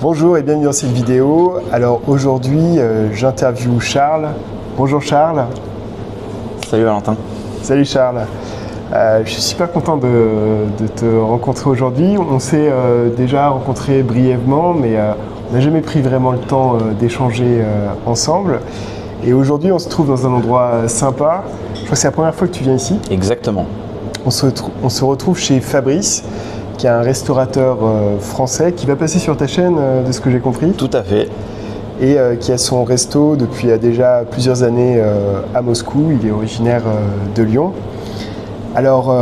Bonjour et bienvenue dans cette vidéo. Alors aujourd'hui, j'interviewe Charles. Bonjour Charles. Salut Valentin. Salut Charles. Je suis super content de te rencontrer aujourd'hui. On s'est déjà rencontré brièvement, mais on n'a jamais pris vraiment le temps d'échanger ensemble. Et aujourd'hui, on se trouve dans un endroit sympa. Je crois que c'est la première fois que tu viens ici. Exactement. On se retrouve chez Fabrice, qui est un restaurateur français qui va passer sur ta chaîne, de ce que j'ai compris. Tout à fait. Et qui a son resto depuis déjà plusieurs années à Moscou. Il est originaire de Lyon. Alors,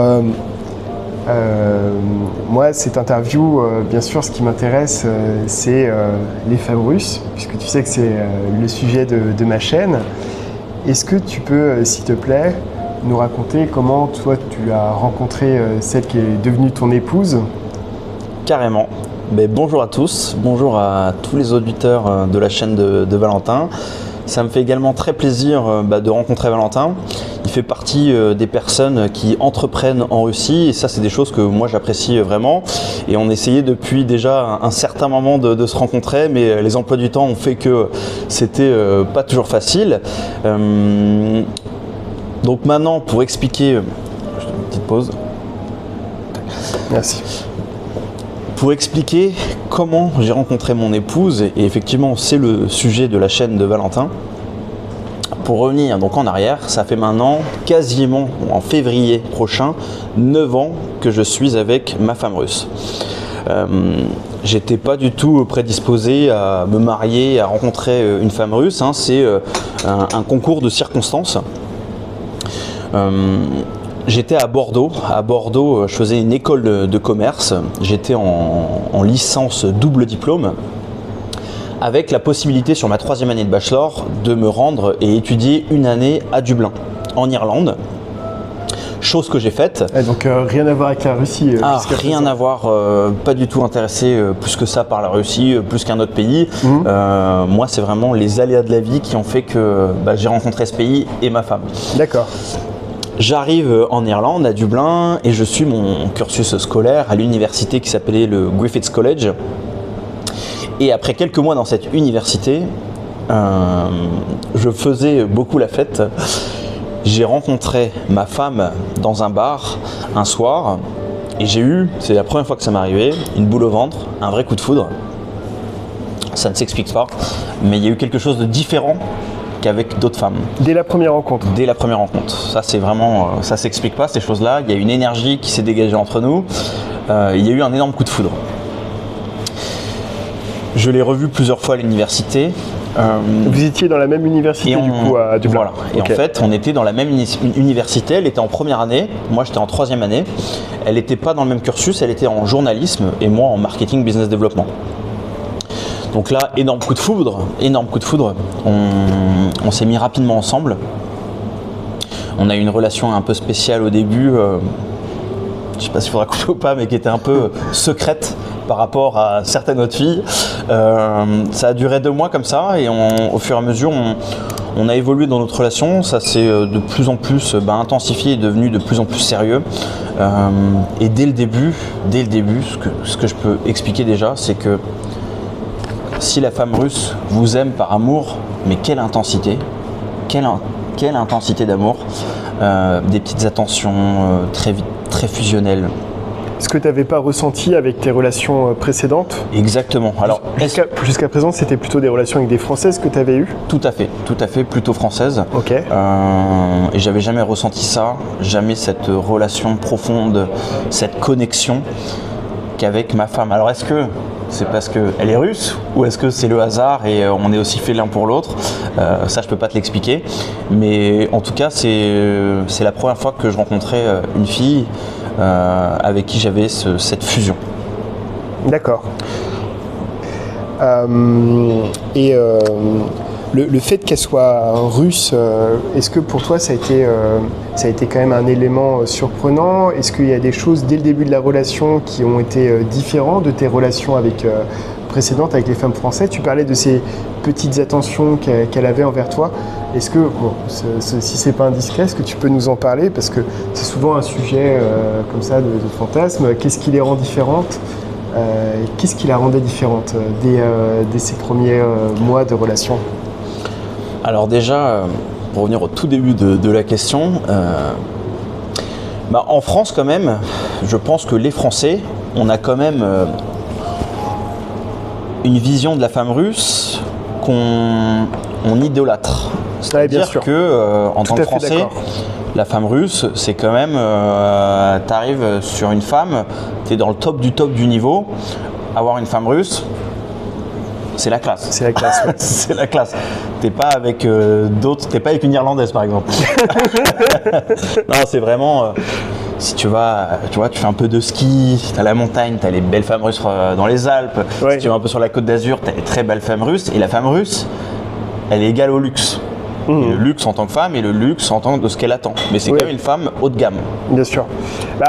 moi, cette interview, bien sûr, ce qui m'intéresse, c'est les femmes russes, puisque tu sais que c'est le sujet de ma chaîne. Est-ce que tu peux, s'il te plaît, nous raconter comment toi tu as rencontré celle qui est devenue ton épouse? Carrément. Mais bonjour à tous, bonjour à tous les auditeurs de la chaîne de Valentin. Ça me fait également très plaisir de rencontrer Valentin. Il fait partie des personnes qui entreprennent en Russie et ça c'est des choses que moi j'apprécie vraiment. Et on essayait depuis déjà un certain moment de se rencontrer, mais les emplois du temps ont fait que c'était pas toujours facile. Donc maintenant, pour expliquer, je fais une petite pause. Merci. Pour expliquer comment j'ai rencontré mon épouse, et effectivement c'est le sujet de la chaîne de Valentin. Pour revenir donc en arrière, ça fait maintenant quasiment en février prochain 9 ans que je suis avec ma femme russe. J'étais pas du tout prédisposé à me marier, à rencontrer une femme russe, hein. C'est un concours de circonstances. J'étais à Bordeaux. À Bordeaux, je faisais une école de commerce. J'étais en licence double diplôme, avec la possibilité sur ma 3e année de bachelor de me rendre et étudier une année à Dublin, en Irlande. Chose que j'ai faite. Et donc rien à voir avec la Russie. Rien à voir, pas du tout intéressé plus que ça par la Russie, plus qu'un autre pays. Moi, c'est vraiment les aléas de la vie qui ont fait que j'ai rencontré ce pays et ma femme. D'accord. J'arrive en Irlande, à Dublin, et je suis mon cursus scolaire à l'université qui s'appelait le Griffiths College. Et après quelques mois dans cette université, je faisais beaucoup la fête. J'ai rencontré ma femme dans un bar un soir, et j'ai eu, c'est la première fois que ça m'est arrivé, une boule au ventre, un vrai coup de foudre. Ça ne s'explique pas, mais il y a eu quelque chose de différent qu'avec d'autres femmes. Dès la première rencontre? Dès la première rencontre. Ça, c'est vraiment, ça s'explique pas, ces choses-là. Il y a une énergie qui s'est dégagée entre nous. Il y a eu un énorme coup de foudre. Je l'ai revu plusieurs fois à l'université. Vous étiez dans la même université du coup à Dublin? Voilà. Et okay. En fait, on était dans la même université. Elle était en première année. Moi, j'étais en 3e année. Elle n'était pas dans le même cursus. Elle était en journalisme et moi en marketing business développement. Donc là, énorme coup de foudre, énorme coup de foudre. On s'est mis rapidement ensemble. On a eu une relation un peu spéciale au début. Je ne sais pas s'il faudra couper ou pas, mais qui était un peu secrète par rapport à certaines autres filles. Ça a duré 2 mois comme ça, et au fur et à mesure, on a évolué dans notre relation. Ça s'est de plus en plus intensifié et devenu de plus en plus sérieux. Et dès le début, ce que je peux expliquer déjà, c'est que si la femme russe vous aime par amour, mais quelle intensité, quelle intensité d'amour, des petites attentions très fusionnelles. Ce que tu n'avais pas ressenti avec tes relations précédentes? Exactement. Alors, jusqu'à présent, c'était plutôt des relations avec des Françaises que tu avais eues? Tout à fait, plutôt françaises. Ok. Et j'avais jamais ressenti ça, jamais cette relation profonde, cette connexion qu'avec ma femme. Alors, est-ce que c'est parce qu'elle est russe ou est-ce que c'est le hasard et on est aussi fait l'un pour l'autre? Ça, je peux pas te l'expliquer. Mais en tout cas, c'est la première fois que je rencontrais une fille avec qui j'avais cette fusion. D'accord. Le fait qu'elle soit russe, est-ce que pour toi ça a été quand même un élément surprenant? Est-ce qu'il y a des choses dès le début de la relation qui ont été différentes de tes relations précédentes avec les femmes françaises? Tu parlais de ces petites attentions qu'elle avait envers toi. Est-ce que, si c'est pas indiscret, est-ce que tu peux nous en parler? Parce que c'est souvent un sujet comme ça de fantasme. Qu'est-ce qui les rend différentes? Qu'est-ce qui la rendait différente dès ses premiers mois de relation? Alors déjà, pour revenir au tout début de la question, en France quand même, je pense que les Français, on a quand même une vision de la femme russe qu'on idolâtre. C'est-à-dire que en tant que Français, la femme russe, c'est quand même, tu arrives sur une femme, tu es dans le top du niveau, avoir une femme russe, c'est la classe. C'est la classe, ouais. C'est la classe. T'es pas avec d'autres, t'es pas avec une Irlandaise par exemple. Non, c'est vraiment, si tu vas, tu fais un peu de ski, t'as la montagne, t'as les belles femmes russes dans les Alpes. Ouais. Si tu vas un peu sur la côte d'Azur, t'as les très belles femmes russes. Et la femme russe, elle est égale au luxe. Le luxe en tant que femme et le luxe en tant que de ce qu'elle attend. Mais c'est quand même une femme haut de gamme. Bien sûr.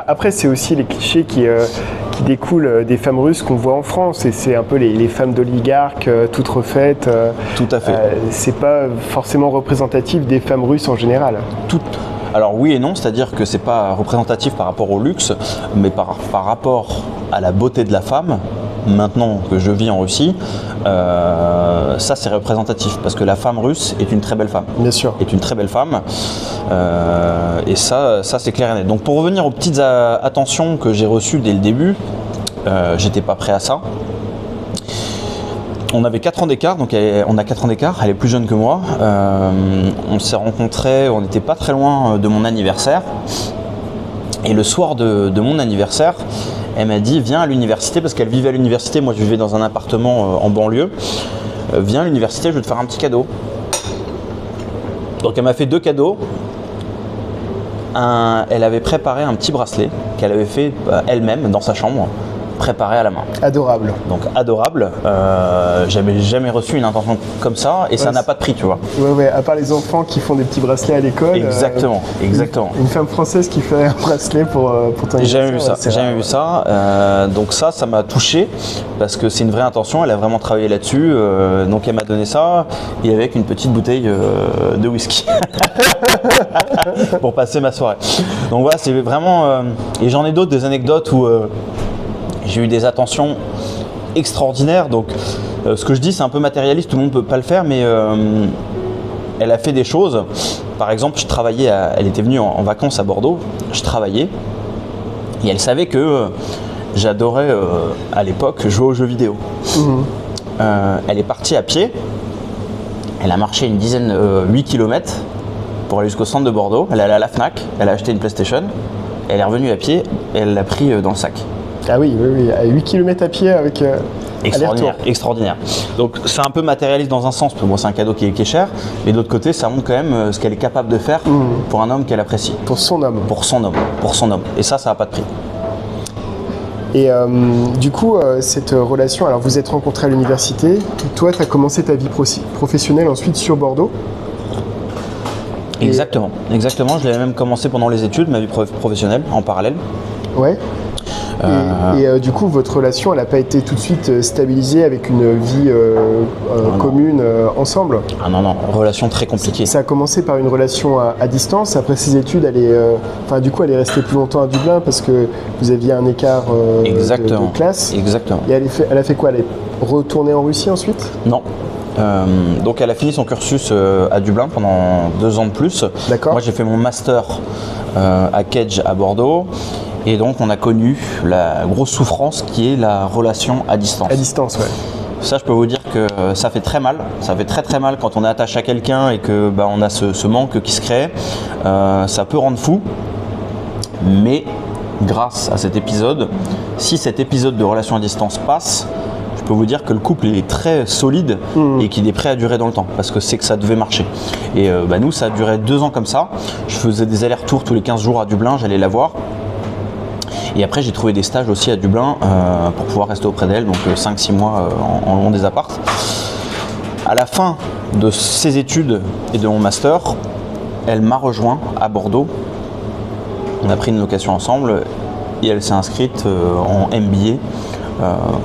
Après, c'est aussi les clichés qui découlent des femmes russes qu'on voit en France. Et c'est un peu les femmes d'oligarques toutes refaites. Tout à fait. C'est pas forcément représentatif des femmes russes en général. Alors oui et non, c'est-à-dire que c'est pas représentatif par rapport au luxe, mais par rapport à la beauté de la femme. Maintenant que je vis en Russie, ça c'est représentatif parce que la femme russe est une très belle femme. Bien sûr. Est une très belle femme et ça c'est clair et net. Donc pour revenir aux petites attentions que j'ai reçues dès le début, j'étais pas prêt à ça. On avait 4 ans d'écart, donc on a 4 ans d'écart, elle est plus jeune que moi. On s'est rencontrés, on n'était pas très loin de mon anniversaire. Et le soir de mon anniversaire, elle m'a dit viens à l'université, parce qu'elle vivait à l'université, moi je vivais dans un appartement en banlieue. Viens à l'université, je vais te faire un petit cadeau. Donc elle m'a fait 2 cadeaux. Elle avait préparé un petit bracelet qu'elle avait fait elle-même dans sa chambre, préparé à la main. Adorable. Donc adorable. J'avais jamais reçu une intention comme ça et ça n'a pas de prix, tu vois. Ouais, à part les enfants qui font des petits bracelets à l'école. Exactement. Une femme française qui fait un bracelet pour ton anniversaire. J'ai jamais vu ça. Donc ça m'a touché parce que c'est une vraie intention. Elle a vraiment travaillé là-dessus. Donc elle m'a donné ça et avec une petite bouteille de whisky pour passer ma soirée. Donc voilà, c'est vraiment. Et j'en ai d'autres, des anecdotes où j'ai eu des attentions extraordinaires. Donc ce que je dis, c'est un peu matérialiste, tout le monde ne peut pas le faire, mais elle a fait des choses. Par exemple, je travaillais, elle était venue en vacances à Bordeaux, je travaillais, et elle savait que j'adorais à l'époque jouer aux jeux vidéo. Elle est partie à pied, elle a marché 8 km pour aller jusqu'au centre de Bordeaux, elle est allée à la Fnac, elle a acheté une PlayStation, elle est revenue à pied et elle l'a pris dans le sac. Ah oui, à 8 km à pied avec extraordinaire. Donc c'est un peu matérialiste dans un sens, parce que bon, c'est un cadeau qui est cher, mais d'autre côté ça montre quand même ce qu'elle est capable de faire pour un homme qu'elle apprécie. Pour son homme. Et ça n'a pas de prix. Et du coup, cette relation, alors vous êtes rencontrés à l'université, toi tu as commencé ta vie professionnelle ensuite sur Bordeaux. Exactement, je l'avais même commencé pendant les études, ma vie professionnelle en parallèle. Ouais. Et du coup, votre relation, elle n'a pas été tout de suite stabilisée avec une vie commune ensemble? Ah non, relation très compliquée. Ça a commencé par une relation à distance. Après ses études, elle est restée plus longtemps à Dublin parce que vous aviez un écart de classe. Exactement. Et elle a fait quoi? Elle est retournée en Russie ensuite? Non. Donc elle a fini son cursus à Dublin pendant 2 ans de plus. D'accord. Moi j'ai fait mon master à Kedge à Bordeaux. Et donc on a connu la grosse souffrance qui est la relation à distance. À distance, ouais. Ça, je peux vous dire que ça fait très mal. Ça fait très très mal quand on est attaché à quelqu'un et que on a ce manque qui se crée. Ça peut rendre fou. Mais grâce à cet épisode, si cet épisode de relation à distance passe, je peux vous dire que le couple est très solide et qu'il est prêt à durer dans le temps parce que c'est que ça devait marcher. Et nous, ça a duré 2 ans comme ça. Je faisais des allers-retours tous les 15 jours à Dublin, j'allais la voir. Et après, j'ai trouvé des stages aussi à Dublin pour pouvoir rester auprès d'elle, donc 5-6 mois en long des apparts. À la fin de ses études et de mon master, elle m'a rejoint à Bordeaux. On a pris une location ensemble et elle s'est inscrite en MBA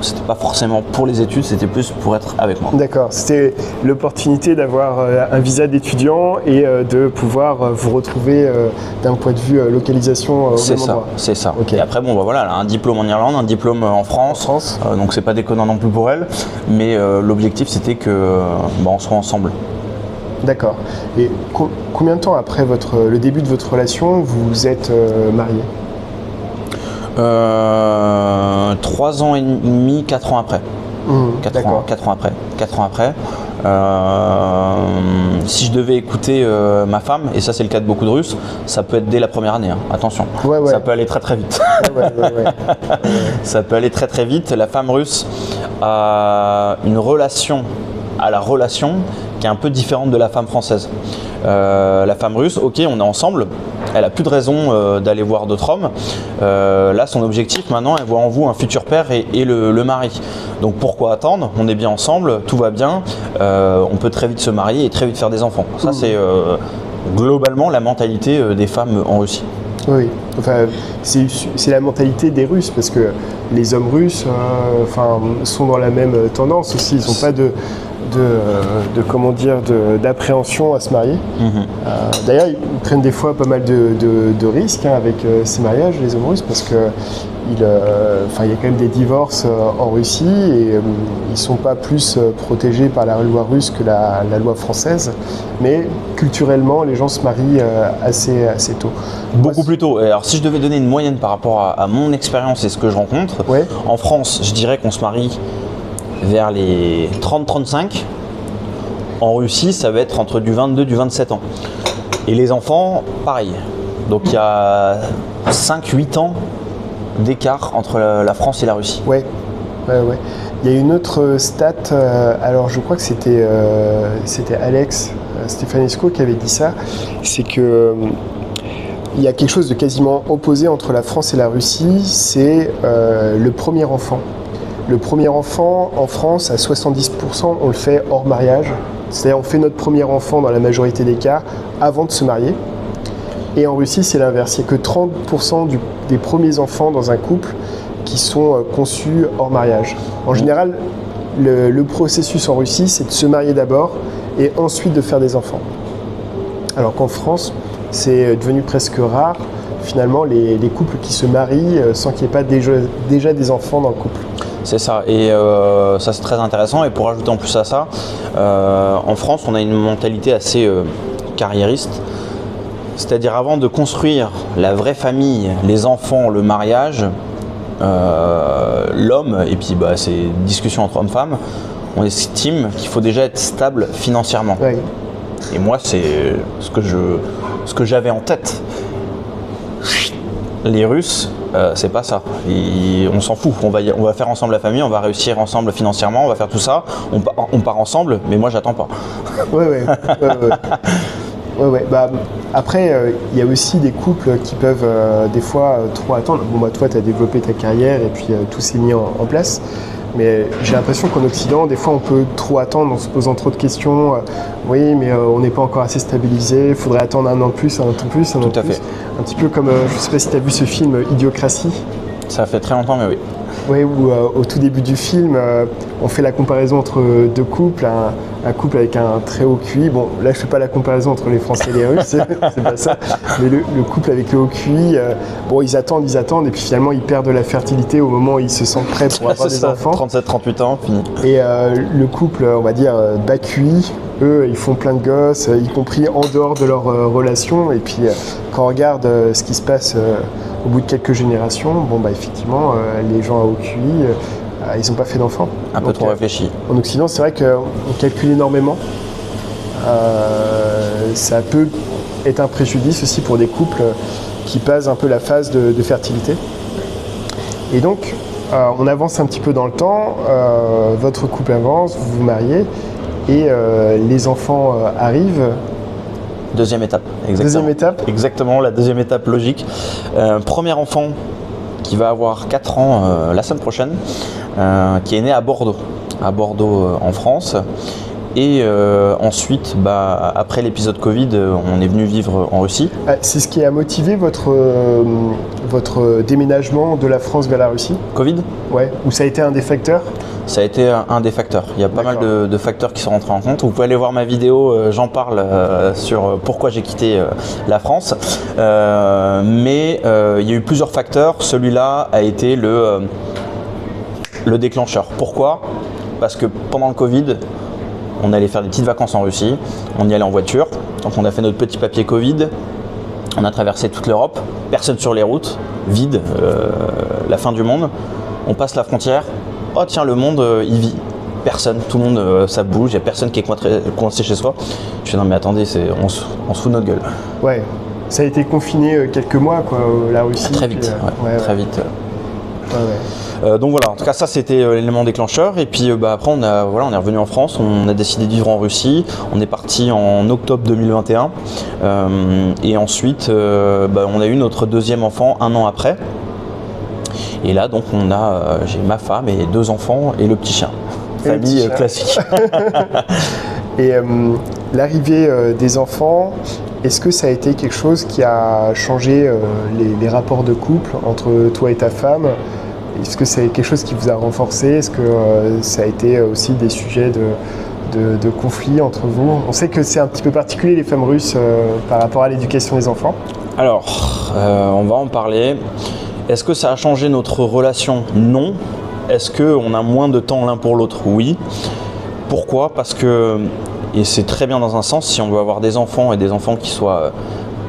C'était pas forcément pour les études, c'était plus pour être avec moi. D'accord, c'était l'opportunité d'avoir un visa d'étudiant et de pouvoir vous retrouver d'un point de vue localisation au même endroit. C'est ça. Okay. Et après, bon, bah, voilà, elle a un diplôme en Irlande, un diplôme en France. Donc c'est pas déconnant non plus pour elle, mais l'objectif c'était que on soit ensemble. D'accord. Et combien de temps après le début de votre relation vous êtes mariés? 3 ans et demi, 4 ans après. 4 ans après. Si je devais écouter ma femme, et ça c'est le cas de beaucoup de Russes, ça peut être dès la première année, hein. Attention, ça peut aller très très vite. Ça peut aller très très vite. La femme russe a une relation à la relation qui est un peu différente de la femme française. La femme russe, ok, on est ensemble, elle a plus de raison d'aller voir d'autres hommes. Là, son objectif maintenant, elle voit en vous un futur père et le mari. Donc pourquoi attendre? On est bien ensemble, tout va bien, on peut très vite se marier et très vite faire des enfants. Ça, c'est globalement la mentalité des femmes en Russie. Oui, enfin, c'est la mentalité des Russes, parce que les hommes russes sont dans la même tendance aussi, ils n'ont pas d'appréhension à se marier. D'ailleurs, ils prennent des fois pas mal de risques avec ces mariages, les hommes russes, parce que il y a quand même des divorces en Russie et ils ne sont pas plus protégés par la loi russe que la loi française, mais culturellement, les gens se marient assez tôt. Beaucoup plus tôt. Alors, si je devais donner une moyenne par rapport à mon expérience et ce que je rencontre, en France, je dirais qu'on se marie vers les 30-35. En Russie, ça va être entre du 22 et du 27 ans. Et les enfants, pareil. Donc il y a 5-8 ans d'écart entre la France et la Russie. Ouais. Il y a une autre stat, alors je crois que c'était Alex Stefanesco qui avait dit ça, c'est que il y a quelque chose de quasiment opposé entre la France et la Russie, c'est le premier enfant. Le premier enfant en France, à 70%, on le fait hors mariage. C'est-à-dire on fait notre premier enfant dans la majorité des cas avant de se marier. Et en Russie, c'est l'inverse. Il n'y a que 30% des premiers enfants dans un couple qui sont conçus hors mariage. En général, le processus en Russie, c'est de se marier d'abord et ensuite de faire des enfants. Alors qu'en France, c'est devenu presque rare, finalement, les couples qui se marient sans qu'il n'y ait pas déjà des enfants dans le couple. C'est ça, et ça c'est très intéressant. Et pour ajouter en plus à ça, en France, on a une mentalité assez carriériste. C'est-à-dire avant de construire la vraie famille, les enfants, le mariage, l'homme, et puis c'est une discussion entre hommes-femmes, on estime qu'il faut déjà être stable financièrement. Oui. Et moi, c'est ce que j'avais en tête. Les Russes, c'est pas ça. On s'en fout. On va faire ensemble la famille, on va réussir ensemble financièrement, on va faire tout ça. On part ensemble, mais moi, j'attends pas. Ouais. Après, il y a aussi des couples qui peuvent des fois trop attendre. Toi, tu as développé ta carrière et puis tout s'est mis en place. Mais j'ai l'impression qu'en Occident, des fois, on peut trop attendre en se posant trop de questions. Oui, mais on n'est pas encore assez stabilisé. Il faudrait attendre un an de plus, un an de plus, un an de plus. Fait. Un petit peu comme, je ne sais pas si tu as vu ce film Idiocratie. Ça fait très longtemps, mais oui. Oui, où au tout début du film, on fait la comparaison entre deux couples, un couple avec un très haut QI. Bon, là, je ne fais pas la comparaison entre les Français et les Russes, c'est pas ça. Mais le couple avec le haut QI, ils attendent, et puis finalement, ils perdent de la fertilité au moment où ils se sentent prêts pour avoir des enfants. 37-38 ans, fini. Et le couple, on va dire, bas QI, eux, ils font plein de gosses, y compris en dehors de leur relation. Et puis, quand on regarde ce qui se passe au bout de quelques générations, effectivement, les gens à haut QI, ils n'ont pas fait d'enfants. Un peu trop réfléchi. En Occident, c'est vrai qu'on calcule énormément. Ça peut être un préjudice aussi pour des couples qui passent un peu la phase de fertilité. Et donc, on avance un petit peu dans le temps, votre couple avance, vous vous mariez, et les enfants arrivent. Deuxième étape, exactement. Deuxième étape. Exactement, la deuxième étape logique. Premier enfant qui va avoir 4 ans la semaine prochaine, qui est né à Bordeaux en France. Et ensuite, après l'épisode Covid, on est venu vivre en Russie. C'est ce qui a motivé votre déménagement de la France vers la Russie? Covid? Ouais, ou ça a été un des facteurs? Ça a été un des facteurs. Il y a pas mal de facteurs qui sont rentrés en compte. Vous pouvez aller voir ma vidéo, j'en parle sur pourquoi j'ai quitté la France. Mais il y a eu plusieurs facteurs. Celui-là a été le déclencheur. Pourquoi? Parce que pendant le Covid, on allait faire des petites vacances en Russie. On y allait en voiture. Donc on a fait notre petit papier Covid. On a traversé toute l'Europe. Personne sur les routes. Vide. La fin du monde. On passe la frontière. Oh tiens, le monde, il vit. Personne, tout le monde, ça bouge, il n'y a personne qui est coincé chez soi. Je fais non mais attendez, on se fout de notre gueule. Ouais, ça a été confiné quelques mois, quoi, la Russie. Très vite, très vite. Donc voilà, en tout cas ça c'était l'élément déclencheur. Et puis après on est revenu en France, on a décidé de vivre en Russie. On est parti en octobre 2021. Et ensuite on a eu notre deuxième enfant un an après. Et là, donc, j'ai ma femme et 2 enfants et le petit chien. Famille classique. Et l'arrivée des enfants, est-ce que ça a été quelque chose qui a changé les rapports de couple entre toi et ta femme? Est-ce que c'est quelque chose qui vous a renforcé? Est-ce que ça a été aussi des sujets de conflit entre vous? On sait que c'est un petit peu particulier les femmes russes par rapport à l'éducation des enfants. Alors, on va en parler. Est-ce que ça a changé notre relation? Non. Est-ce qu'on a moins de temps l'un pour l'autre? Oui. Pourquoi? Parce que, et c'est très bien dans un sens, si on veut avoir des enfants et des enfants qui soient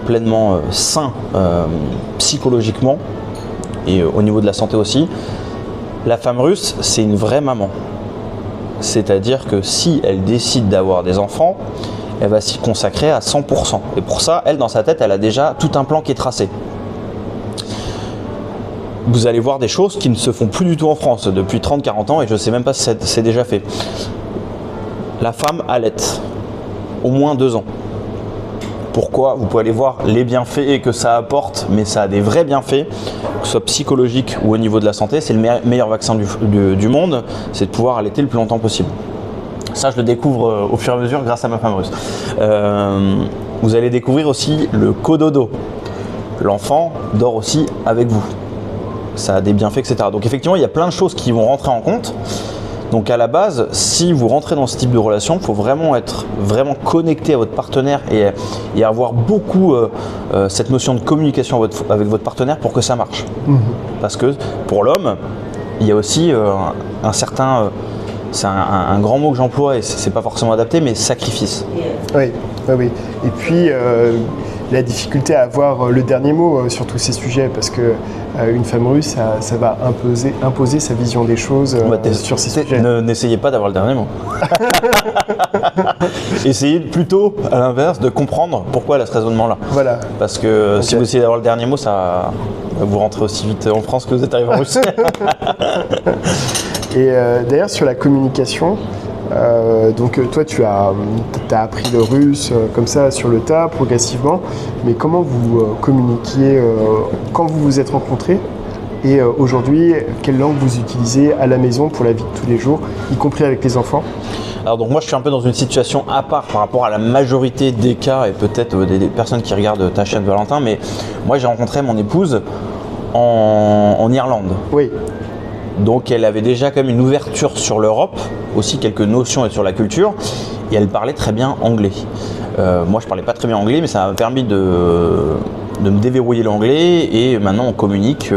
pleinement sains psychologiquement et au niveau de la santé aussi, la femme russe, c'est une vraie maman. C'est-à-dire que si elle décide d'avoir des enfants, elle va s'y consacrer à 100%. Et pour ça, elle, dans sa tête, elle a déjà tout un plan qui est tracé. Vous allez voir des choses qui ne se font plus du tout en France depuis 30-40 ans et je ne sais même pas si c'est déjà fait. La femme allaite au moins 2 ans. Pourquoi? Vous pouvez aller voir les bienfaits que ça apporte, mais ça a des vrais bienfaits, que ce soit psychologique ou au niveau de la santé. C'est le meilleur vaccin du monde, c'est de pouvoir allaiter le plus longtemps possible. Ça, je le découvre au fur et à mesure grâce à ma femme russe. Vous allez découvrir aussi le cododo. L'enfant dort aussi avec vous. Ça a des bienfaits, etc. Donc effectivement, il y a plein de choses qui vont rentrer en compte. Donc à la base, si vous rentrez dans ce type de relation, il faut vraiment être connecté à votre partenaire et avoir beaucoup cette notion de communication avec votre partenaire pour que ça marche. Parce que pour l'homme, il y a aussi un certain, c'est un grand mot que j'emploie et c'est pas forcément adapté, mais sacrifice. Oui. Et puis la difficulté à avoir le dernier mot sur tous ces sujets, parce que une femme russe, ça va imposer sa vision des choses sur ces sujets. N'essayez pas d'avoir le dernier mot. Essayez plutôt, à l'inverse, de comprendre pourquoi elle a ce raisonnement-là. Voilà. Parce que si vous essayez d'avoir le dernier mot, vous rentrez aussi vite en France que vous êtes arrivé en Russie. Et d'ailleurs, sur la communication, donc toi tu as appris le russe comme ça sur le tas progressivement, mais comment vous communiquiez quand vous vous êtes rencontrés et aujourd'hui quelle langue vous utilisez à la maison pour la vie de tous les jours, y compris avec les enfants? Alors donc moi je suis un peu dans une situation à part par rapport à la majorité des cas et peut-être des personnes qui regardent ta chaîne Valentin, mais moi j'ai rencontré mon épouse en Irlande. Oui. Donc elle avait déjà quand même une ouverture sur l'Europe, aussi quelques notions sur la culture, et elle parlait très bien anglais. Moi je parlais pas très bien anglais, mais ça m'a permis de me déverrouiller l'anglais, et maintenant on communique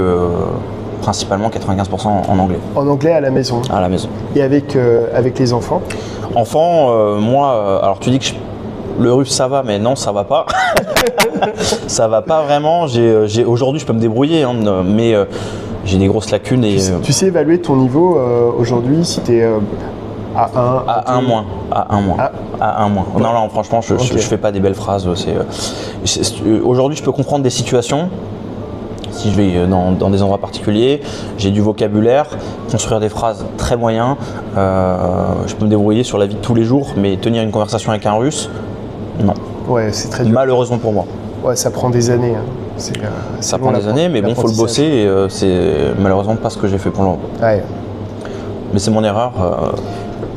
principalement 95% en anglais. En anglais à la maison? À la maison. Et avec les enfants? Enfants, moi, alors tu dis que le russe ça va, mais non ça va pas. Ça va pas vraiment. Aujourd'hui je peux me débrouiller, hein, mais j'ai des grosses lacunes. Et, tu sais évaluer ton niveau aujourd'hui si tu es à 1? À 1 moins. À 1 moins. À 1 moins. Ouais. Non, franchement, je fais pas des belles phrases. Aujourd'hui, je peux comprendre des situations. Si je vais dans des endroits particuliers, j'ai du vocabulaire, construire des phrases très moyens. Je peux me débrouiller sur la vie de tous les jours, mais tenir une conversation avec un russe, non. Ouais, c'est très dur. Malheureusement pour moi. Ouais, ça prend des années. Hein. Ça prend des années, mais bon, faut le bosser et c'est malheureusement pas ce que j'ai fait pour le moment. Ouais. Mais c'est mon erreur.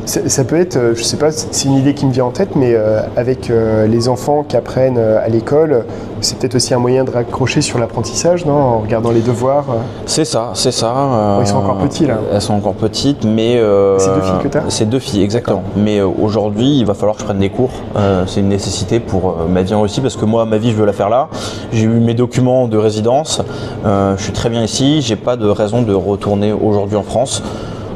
Ça peut être, je sais pas, c'est une idée qui me vient en tête, mais avec les enfants qui apprennent à l'école, c'est peut-être aussi un moyen de raccrocher sur l'apprentissage, non? En regardant les devoirs. C'est ça. Ils sont encore petits là. Elles sont encore petites, mais... c'est 2 filles que tu as? C'est 2 filles, exactement. Mais aujourd'hui, il va falloir que je prenne des cours. C'est une nécessité pour ma vie en Russie, parce que moi, ma vie, je veux la faire là. J'ai eu mes documents de résidence. Je suis très bien ici. J'ai pas de raison de retourner aujourd'hui en France.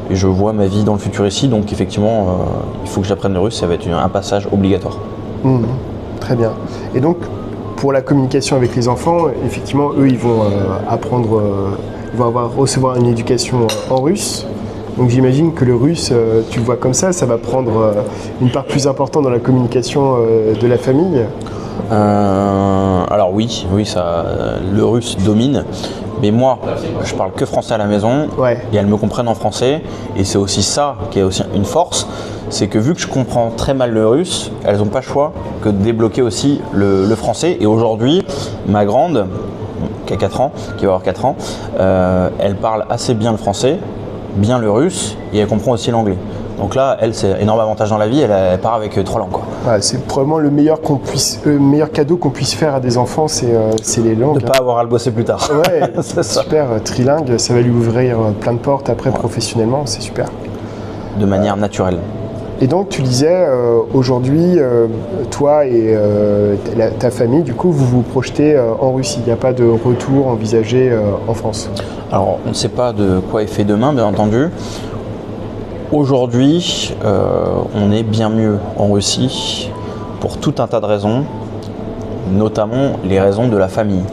Et je vois ma vie dans le futur ici, donc effectivement, il faut que j'apprenne le russe, ça va être un passage obligatoire. Très bien. Et donc, pour la communication avec les enfants, effectivement, eux, ils vont apprendre, ils vont recevoir une éducation en russe. Donc j'imagine que le russe, tu le vois comme ça va prendre une part plus importante dans la communication de la famille. Alors oui, le russe domine. Mais moi, je parle que français à la maison, et elles me comprennent en français. Et c'est aussi ça qui est aussi une force, c'est que vu que je comprends très mal le russe, elles n'ont pas le choix que de débloquer aussi le français. Et aujourd'hui, ma grande, qui a 4 ans, qui va avoir 4 ans, elle parle assez bien le français, bien le russe, et elle comprend aussi l'anglais. Donc là, elle, c'est un énorme avantage dans la vie, elle part avec 3 langues, quoi. C'est probablement le meilleur cadeau qu'on puisse faire à des enfants, c'est les langues. De ne pas avoir à le bosser plus tard. Ouais, c'est super, trilingue, ça va lui ouvrir plein de portes après professionnellement, c'est super. De manière naturelle. Et donc tu disais, aujourd'hui, toi et ta famille, du coup, vous vous projetez en Russie, il n'y a pas de retour envisagé en France? Alors, on ne sait pas de quoi est fait demain, bien entendu. Aujourd'hui, on est bien mieux en Russie pour tout un tas de raisons, notamment les raisons de la famille.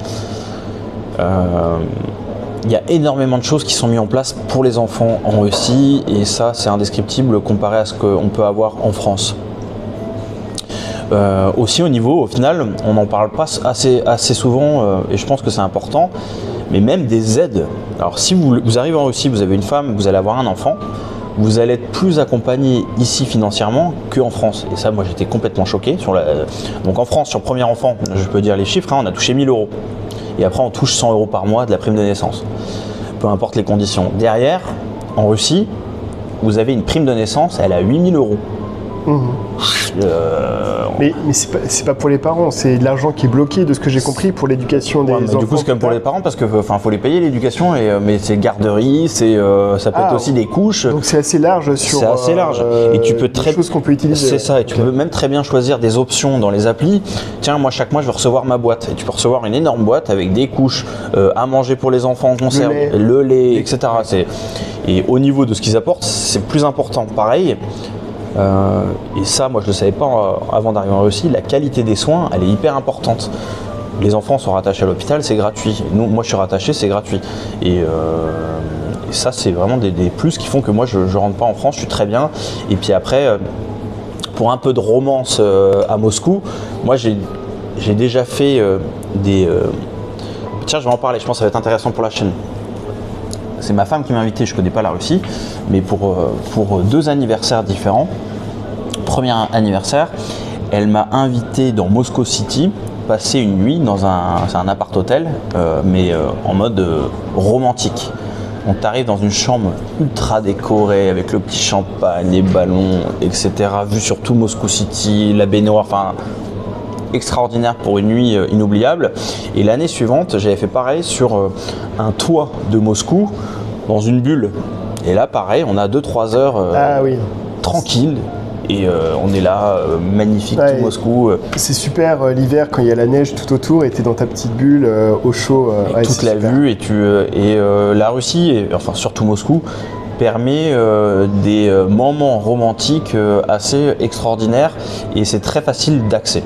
Il y a énormément de choses qui sont mises en place pour les enfants en Russie et ça, c'est indescriptible comparé à ce qu'on peut avoir en France. Aussi au niveau, au final, on n'en parle pas assez souvent et je pense que c'est important, mais même des aides. Alors si vous arrivez en Russie, vous avez une femme, vous allez avoir un enfant, vous allez être plus accompagné ici financièrement qu'en France. Et ça, moi, j'étais complètement choqué. Donc en France, sur le premier enfant, je peux dire les chiffres, on a touché 1 000 €. Et après, on touche 100 € par mois de la prime de naissance. Peu importe les conditions. Derrière, en Russie, vous avez une prime de naissance, elle a 8 000 €. Mais c'est pas pour les parents, c'est de l'argent qui est bloqué, de ce que j'ai compris, pour l'éducation des enfants. Du coup, c'est comme pour les parents parce que faut les payer l'éducation, mais c'est garderie, ça peut être aussi des couches. Donc c'est assez large sur. C'est assez large. Et tu peux des choses qu'on peut utiliser. C'est ça. Et tu peux même très bien choisir des options dans les applis. Tiens, moi chaque mois, je vais recevoir ma boîte. Et tu peux recevoir une énorme boîte avec des couches, à manger pour les enfants en conserve, le lait, etc. Et au niveau de ce qu'ils apportent, c'est plus important. Pareil. Et ça, moi je ne le savais pas avant d'arriver en Russie, la qualité des soins, elle est hyper importante. Les enfants sont rattachés à l'hôpital, c'est gratuit. Moi je suis rattaché, c'est gratuit. Et ça, c'est vraiment des plus qui font que moi je ne rentre pas en France, je suis très bien. Et puis après, pour un peu de romance à Moscou, moi j'ai déjà fait Tiens, je vais en parler, je pense que ça va être intéressant pour la chaîne. C'est ma femme qui m'a invité, je ne connais pas la Russie, mais pour 2 anniversaires différents. Premier anniversaire, elle m'a invité dans Moscow City, passer une nuit dans c'est un appart-hôtel, mais en mode romantique. On t'arrive dans une chambre ultra décorée, avec le petit champagne, les ballons, etc. Vue sur tout Moscow City, la baignoire, enfin extraordinaire pour une nuit inoubliable. Et l'année suivante, j'avais fait pareil sur un toit de Moscou, dans une bulle. Et là, pareil, on a 2-3 heures tranquille. Et on est là, magnifique, tout Moscou. C'est super l'hiver quand il y a la neige tout autour et tu es dans ta petite bulle au chaud. Toute la vue et la Russie, et, enfin surtout Moscou, permet des moments romantiques assez extraordinaires et c'est très facile d'accès.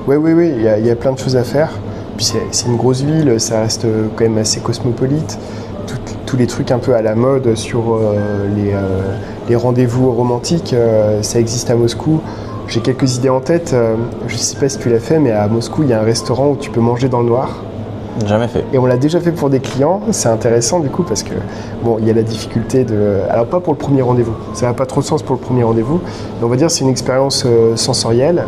Oui, il y a plein de choses à faire. Puis c'est une grosse ville, ça reste quand même assez cosmopolite. Tous les trucs un peu à la mode sur les rendez-vous romantiques, ça existe à Moscou. J'ai quelques idées en tête, je ne sais pas si tu l'as fait, mais à Moscou, il y a un restaurant où tu peux manger dans le noir. Jamais fait. Et on l'a déjà fait pour des clients, c'est intéressant du coup parce que bon, il y a la difficulté de... Alors pas pour le premier rendez-vous, ça n'a pas trop de sens pour le premier rendez-vous, mais on va dire que c'est une expérience sensorielle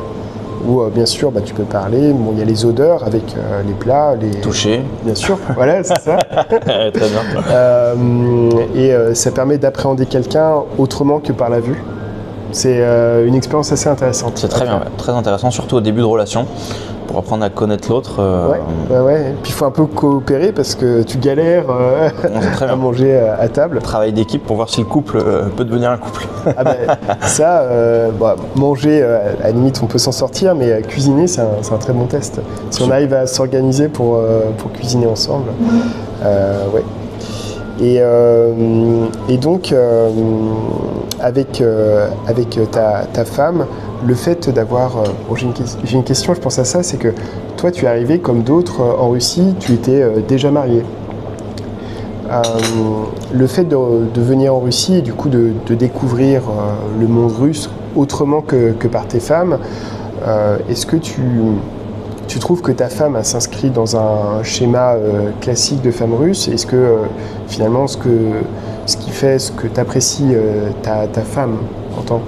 où bien sûr tu peux parler, bon, il y a les odeurs avec les plats, les... Toucher. Bien sûr, voilà, c'est ça. Très bien. Et ça permet d'appréhender quelqu'un autrement que par la vue. C'est une expérience assez intéressante. C'est très bien, ouais, très intéressant, surtout au début de relation, pour apprendre à connaître l'autre. Ouais. Puis il faut un peu coopérer parce que tu galères à manger à table. Travail d'équipe pour voir si le couple peut devenir un couple. Ah ben, ça, manger, à la limite, on peut s'en sortir, mais cuisiner, c'est un très bon test. Si on arrive à s'organiser pour cuisiner ensemble, ouais. Et donc, avec ta femme, le fait d'avoir... j'ai une question, je pense à ça, c'est que toi, tu es arrivé comme d'autres en Russie, tu étais déjà marié. Le fait de venir en Russie et du coup de découvrir le monde russe autrement que par tes femmes, est-ce que tu trouves que ta femme s'inscrit dans un schéma classique de femme russe? Est-ce que finalement ce qui fait ce que tu apprécies ta femme en tant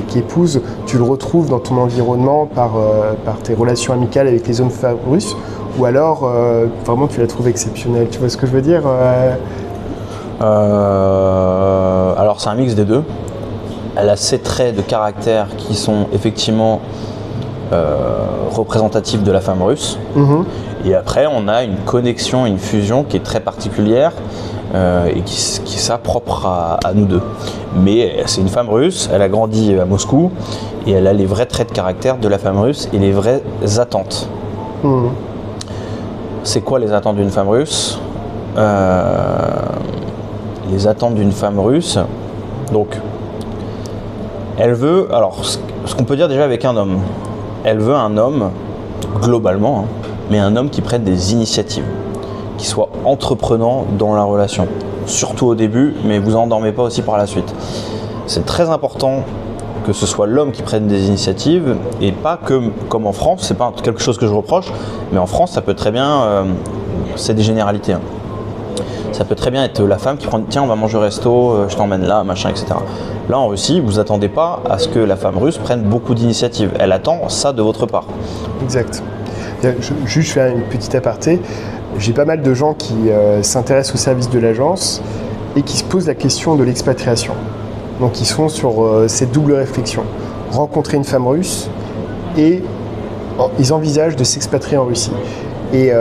qu'épouse, tu le retrouves dans ton environnement par tes relations amicales avec les hommes femmes russes? Ou alors, vraiment, tu la trouves exceptionnelle? Tu vois ce que je veux dire? Alors, c'est un mix des deux. Elle a ses traits de caractère qui sont effectivement représentatifs de la femme russe. Et après, on a une connexion, une fusion qui est très particulière et qui est ça propre à nous deux. Mais c'est une femme russe, elle a grandi à Moscou et elle a les vrais traits de caractère de la femme russe et les vraies attentes. C'est quoi les attentes d'une femme russe? Les attentes d'une femme russe, donc elle veut, alors ce qu'on peut dire déjà avec un homme, elle veut un homme, globalement, mais un homme qui prenne des initiatives, qui soit entreprenant dans la relation, surtout au début, mais vous endormez pas aussi par la suite. C'est très important que ce soit l'homme qui prenne des initiatives et pas que, comme en France, c'est pas quelque chose que je reproche, mais en France ça peut très bien, c'est des généralités. Ça peut très bien être la femme qui prend, tiens on va manger au resto, je t'emmène là, machin, etc. Là en Russie, vous attendez pas à ce que la femme russe prenne beaucoup d'initiatives, elle attend ça de votre part. Exact. Je fais une petite aparté, j'ai pas mal de gens qui s'intéressent au service de l'agence et qui se posent la question de l'expatriation. Donc ils sont sur cette double réflexion, rencontrer une femme russe et ils envisagent de s'expatrier en Russie. Et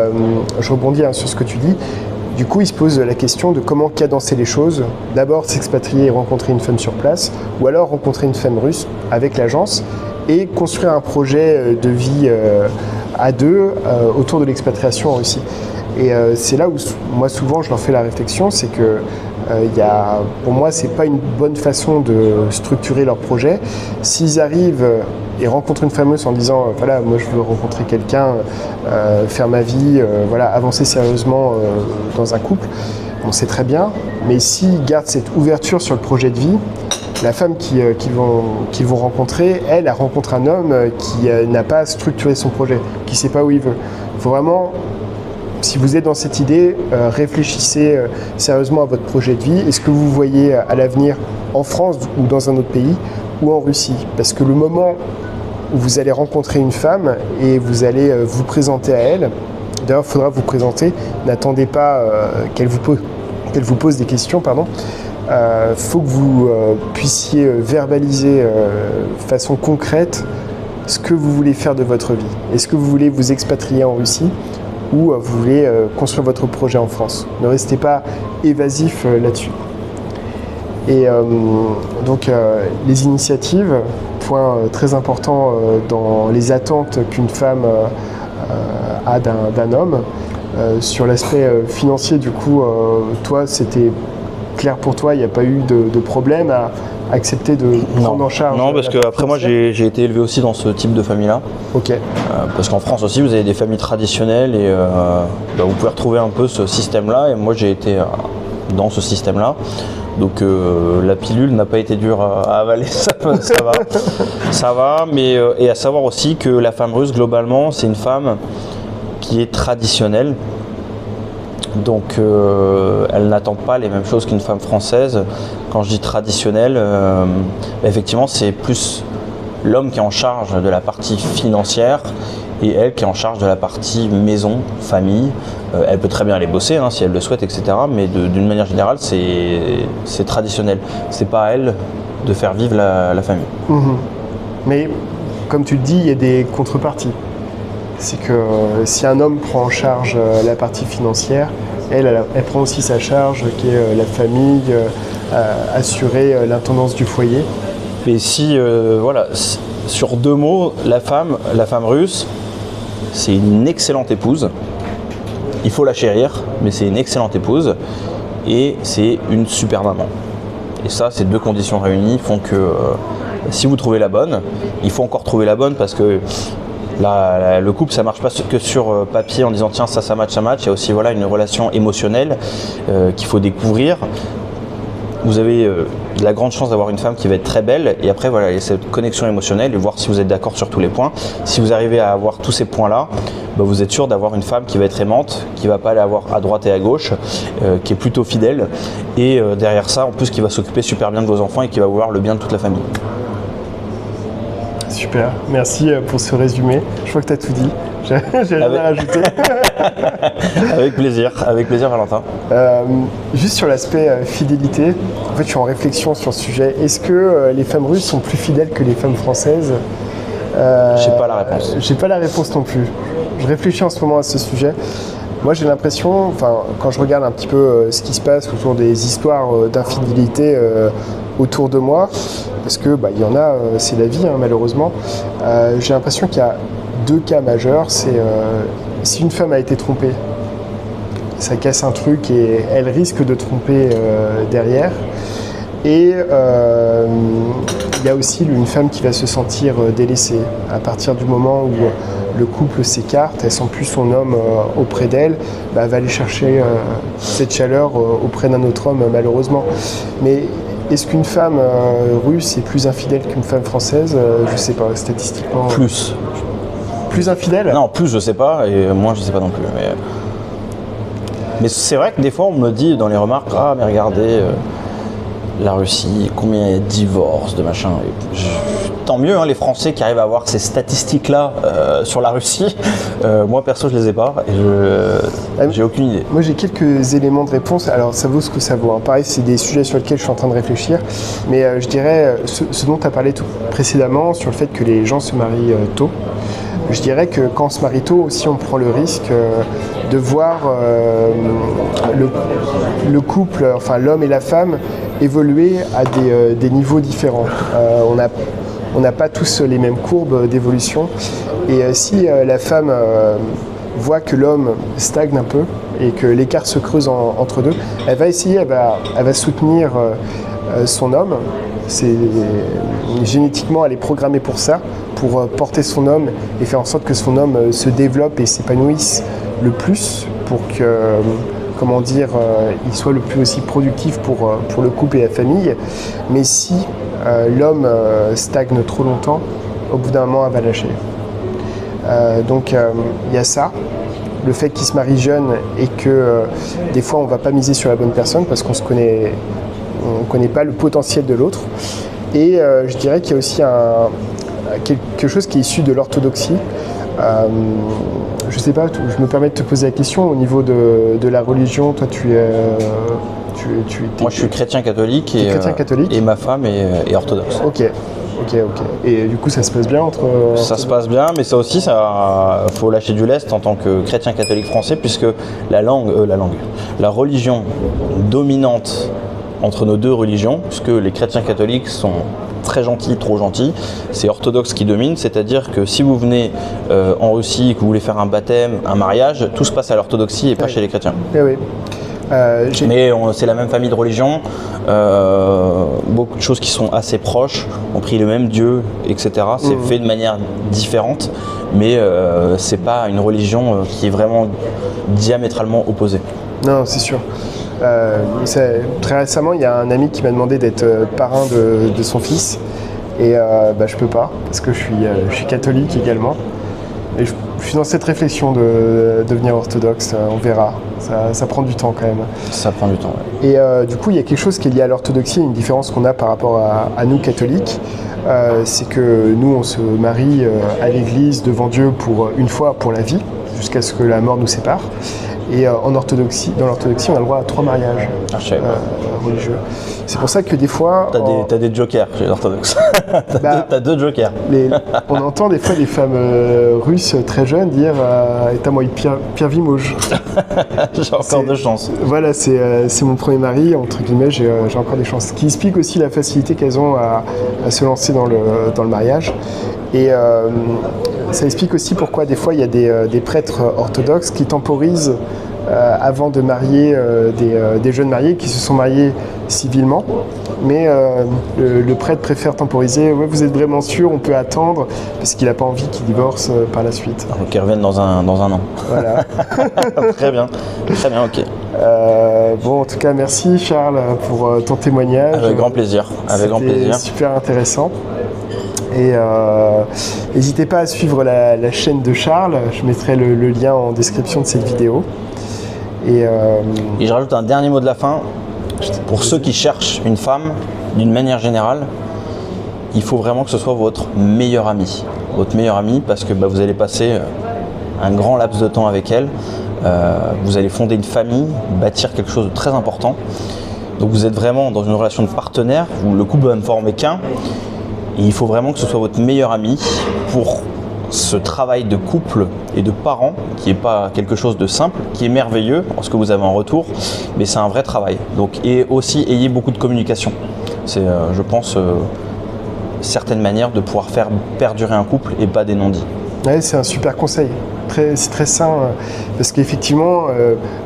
je rebondis sur ce que tu dis, du coup ils se posent la question de comment cadencer les choses, d'abord s'expatrier et rencontrer une femme sur place, ou alors rencontrer une femme russe avec l'agence et construire un projet de vie à deux autour de l'expatriation en Russie. Et c'est là où moi souvent je leur fais la réflexion, c'est que pour moi c'est pas une bonne façon de structurer leur projet. S'ils arrivent et rencontrent une femme russe en disant voilà moi je veux rencontrer quelqu'un, faire ma vie, voilà avancer sérieusement dans un couple, bon c'est très bien, mais s'ils gardent cette ouverture sur le projet de vie, la femme qu'ils vont rencontrer, elle rencontre un homme qui n'a pas structuré son projet, qui ne sait pas où il veut. Il faut vraiment, si vous êtes dans cette idée, réfléchissez sérieusement à votre projet de vie. Est-ce que vous voyez à l'avenir en France ou dans un autre pays ou en Russie? Parce que le moment où vous allez rencontrer une femme et vous allez vous présenter à elle, d'ailleurs il faudra vous présenter, n'attendez pas qu'elle vous pose des questions, pardon. Faut que vous puissiez verbaliser de façon concrète ce que vous voulez faire de votre vie. Est-ce que vous voulez vous expatrier en Russie ou vous voulez construire votre projet en France? Ne restez pas évasif là-dessus. Et donc les initiatives, point très important dans les attentes qu'une femme a d'un homme. Sur l'aspect financier, du coup, toi, c'était clair pour toi, il n'y a pas eu de problème à accepter de prendre en charge? Non, parce que après moi j'ai été élevé aussi dans ce type de famille-là. Ok. Parce qu'en France aussi, vous avez des familles traditionnelles et vous pouvez retrouver un peu ce système-là. Et moi j'ai été dans ce système-là. Donc la pilule n'a pas été dure à avaler, ça va. Ça va, mais et à savoir aussi que la femme russe, globalement, c'est une femme qui est traditionnelle. Donc elle n'attend pas les mêmes choses qu'une femme française. Quand je dis traditionnelle, effectivement c'est plus l'homme qui est en charge de la partie financière et elle qui est en charge de la partie maison, famille. Elle peut très bien aller bosser si elle le souhaite, etc. Mais d'une manière générale c'est traditionnel. C'est pas à elle de faire vivre la famille. Mais comme tu le dis, il y a des contreparties. C'est que si un homme prend en charge la partie financière, elle prend aussi sa charge qui est la famille, assurer l'intendance du foyer. Et si, sur 2 mots, la femme russe, c'est une excellente épouse. Il faut la chérir, mais c'est une excellente épouse et c'est une super maman. Et ça, ces 2 conditions réunies font que si vous trouvez la bonne, il faut encore trouver la bonne parce que le couple, ça marche pas que sur papier en disant tiens ça match. Il y a aussi une relation émotionnelle qu'il faut découvrir. Vous avez la grande chance d'avoir une femme qui va être très belle et après il y a cette connexion émotionnelle et voir si vous êtes d'accord sur tous les points. Si vous arrivez à avoir tous ces points-là, vous êtes sûr d'avoir une femme qui va être aimante, qui va pas aller avoir à droite et à gauche, qui est plutôt fidèle et derrière ça en plus qui va s'occuper super bien de vos enfants et qui va vouloir le bien de toute la famille. Super, merci pour ce résumé. Je crois que tu as tout dit. J'ai rien à rajouter. Avec plaisir Valentin. Juste sur l'aspect fidélité, en fait je suis en réflexion sur ce sujet. Est-ce que les femmes russes sont plus fidèles que les femmes françaises? J'ai pas la réponse. J'ai pas la réponse non plus. Je réfléchis en ce moment à ce sujet. Moi j'ai l'impression, quand je regarde un petit peu ce qui se passe autour des histoires d'infidélité autour de moi, parce que il y en a, c'est la vie malheureusement, j'ai l'impression qu'il y a 2 cas majeurs. C'est si une femme a été trompée, ça casse un truc et elle risque de tromper derrière. Et il y a aussi une femme qui va se sentir délaissée à partir du moment où le couple s'écarte, elle sent plus son homme auprès d'elle, elle va aller chercher cette chaleur auprès d'un autre homme malheureusement. Mais est-ce qu'une femme russe est plus infidèle qu'une femme française? Je sais pas, statistiquement. Plus infidèle? Non, plus je sais pas, et moi je sais pas non plus. Mais c'est vrai que des fois on me dit dans les remarques, ah mais regardez, la Russie, combien il y a de divorces, de machin. Tant mieux, les Français qui arrivent à avoir ces statistiques-là sur la Russie. Moi perso je les ai pas et j'ai aucune idée. Moi j'ai quelques éléments de réponse, alors ça vaut ce que ça vaut. Pareil, c'est des sujets sur lesquels je suis en train de réfléchir, mais je dirais ce dont tu as parlé précédemment sur le fait que les gens se marient tôt. Je dirais que quand on se marie tôt aussi, on prend le risque de voir le couple, l'homme et la femme, évoluer à des niveaux différents. On n'a pas tous les mêmes courbes d'évolution. Et si la femme voit que l'homme stagne un peu et que l'écart se creuse entre deux, elle va essayer, elle va soutenir son homme. Génétiquement, elle est programmée pour ça, pour porter son homme et faire en sorte que son homme se développe et s'épanouisse le plus pour que, il soit le plus aussi productif pour le couple et la famille. Mais si l'homme stagne trop longtemps, au bout d'un moment, elle va lâcher. Donc il y a ça, le fait qu'il se marie jeune et que des fois on ne va pas miser sur la bonne personne parce qu'on ne connaît pas le potentiel de l'autre. Et je dirais qu'il y a aussi quelque chose qui est issu de l'orthodoxie. Je sais pas, je me permets de te poser la question au niveau de la religion. Toi, moi, je suis chrétien catholique et ma femme est orthodoxe. Ok. Et du coup, ça se passe bien entre... Ça se passe bien, mais ça aussi, faut lâcher du lest en tant que chrétien catholique français, puisque la religion dominante entre nos 2 religions, puisque les chrétiens catholiques sont très gentils, trop gentils, c'est orthodoxe qui domine, c'est-à-dire que si vous venez en Russie et que vous voulez faire un baptême, un mariage, tout se passe à l'orthodoxie et pas chez les chrétiens. Oui. Mais c'est la même famille de religion, beaucoup de choses qui sont assez proches, on prie le même Dieu, etc. C'est fait de manière différente, mais c'est pas une religion qui est vraiment diamétralement opposée. Non, c'est sûr. Très récemment, il y a un ami qui m'a demandé d'être parrain de son fils et je peux pas parce que je suis catholique également. Et je suis dans cette réflexion de devenir orthodoxe, on verra. Ça prend du temps quand même. Ça prend du temps, ouais. Et du coup, il y a quelque chose qui est lié à l'orthodoxie, une différence qu'on a par rapport à nous catholiques. C'est que nous, on se marie à l'église devant Dieu pour une fois pour la vie, jusqu'à ce que la mort nous sépare. Et dans l'orthodoxie, on a le droit à 3 mariages. religieux. C'est pour ça que des fois... T'as des jokers chez les orthodoxes. T'as deux jokers. On entend des fois des femmes russes très jeunes dire «Eta moi первый муж». J'ai encore de chance. Voilà, c'est mon premier mari, entre guillemets, j'ai encore des chances. Ce qui explique aussi la facilité qu'elles ont à se lancer dans le mariage. Et ça explique aussi pourquoi des fois il y a des prêtres orthodoxes qui temporisent avant de marier des jeunes mariés qui se sont mariés civilement. Mais le prêtre préfère temporiser. Ouais, vous êtes vraiment sûr, on peut attendre, parce qu'il n'a pas envie qu'ils divorcent par la suite. Donc ils reviennent dans un an. Voilà. Très bien, ok. Bon, en tout cas, merci Charles pour ton témoignage. Avec grand plaisir. C'était super intéressant. Et n'hésitez pas à suivre la chaîne de Charles. Je mettrai le lien en description de cette vidéo. Et je rajoute un dernier mot de la fin. Pour ceux qui cherchent une femme, d'une manière générale, il faut vraiment que ce soit votre meilleur ami. Votre meilleur ami, parce que vous allez passer un grand laps de temps avec elle. Vous allez fonder une famille, bâtir quelque chose de très important. Donc vous êtes vraiment dans une relation de partenaire où le couple va ne former qu'un. Et il faut vraiment que ce soit votre meilleur ami pour ce travail de couple et de parents qui n'est pas quelque chose de simple, qui est merveilleux en ce que vous avez en retour, mais c'est un vrai travail. Donc, et aussi, ayez beaucoup de communication. C'est, je pense, certaines manières de pouvoir faire perdurer un couple et pas des non-dits. Ouais, c'est un super conseil. C'est très sain parce qu'effectivement,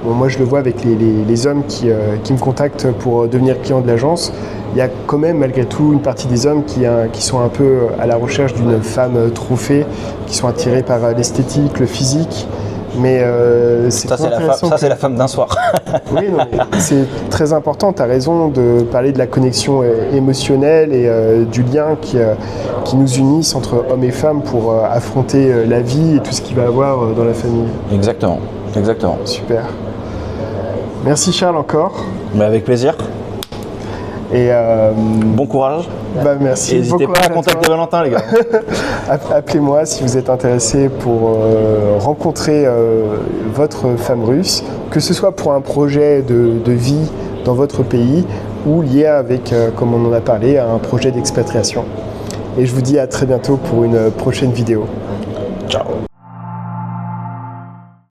moi je le vois avec les hommes qui me contactent pour devenir client de l'agence. Il y a quand même malgré tout une partie des hommes qui sont un peu à la recherche d'une femme trophée, qui sont attirés par l'esthétique, le physique. Mais c'est très intéressant. Ça, c'est la femme d'un soir. Oui, non, mais c'est très important. Tu as raison de parler de la connexion émotionnelle et du lien qui nous unissent entre hommes et femmes pour affronter la vie et tout ce qu'il va y avoir dans la famille. Exactement. Super. Merci Charles encore. Mais avec plaisir. Et bon courage. Merci. N'hésitez pas à contacter Valentin, les gars. Appelez-moi si vous êtes intéressé pour rencontrer votre femme russe, que ce soit pour un projet de vie dans votre pays ou lié avec, comme on en a parlé, un projet d'expatriation. Et je vous dis à très bientôt pour une prochaine vidéo. Ciao.